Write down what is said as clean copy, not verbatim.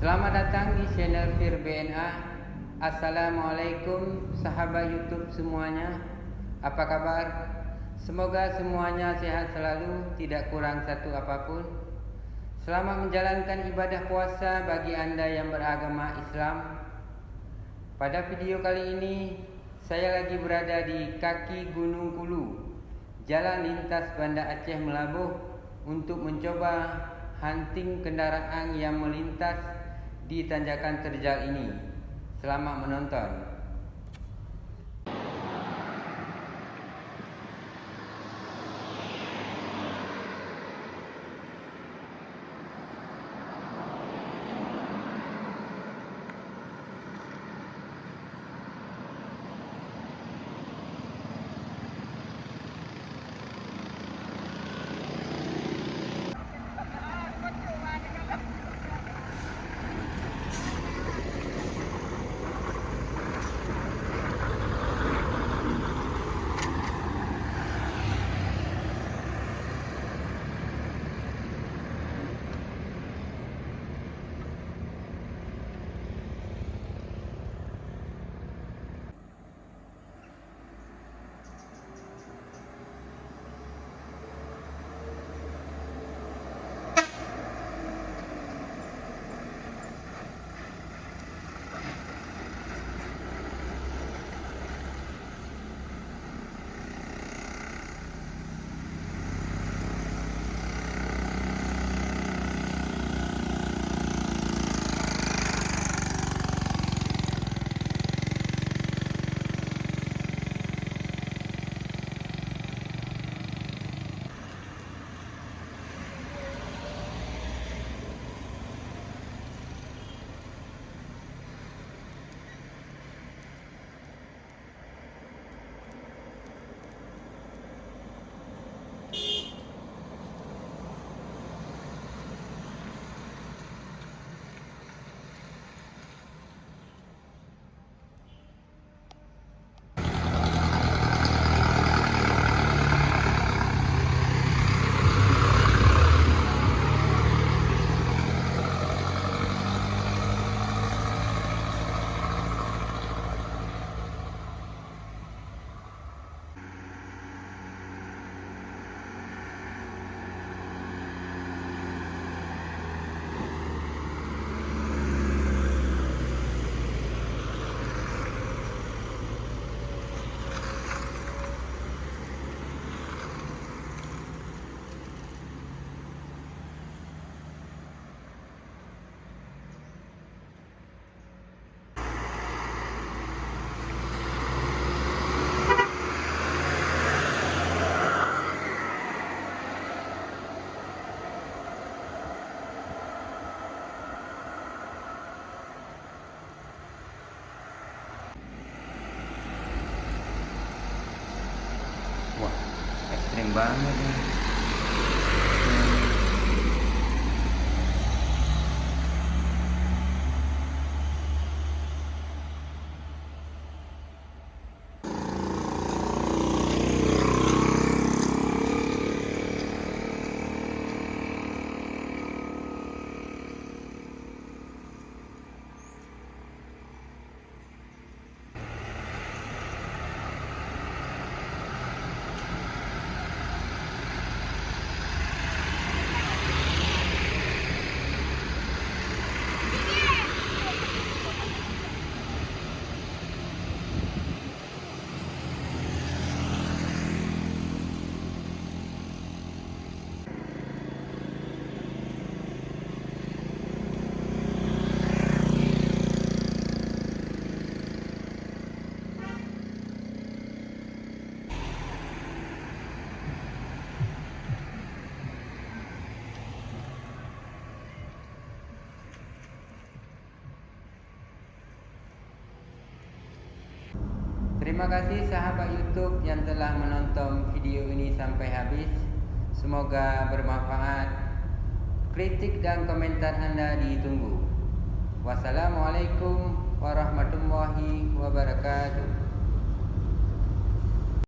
Selamat datang di channel Fir BNA. Assalamualaikum sahabat YouTube semuanya. Apa kabar? Semoga semuanya sehat selalu, tidak kurang satu apapun. Selamat menjalankan ibadah puasa bagi Anda yang beragama Islam. Pada video kali ini, saya lagi berada di kaki Gunung Kulu, jalan lintas Banda Aceh Melabuh, untuk mencoba hunting kendaraan yang melintas di tanjakan terjal ini. Selamat menonton. Wah, ekstrim banget nih. Terima kasih sahabat YouTube yang telah menonton video ini sampai habis. Semoga bermanfaat. Kritik dan komentar Anda ditunggu. Wassalamualaikum warahmatullahi wabarakatuh.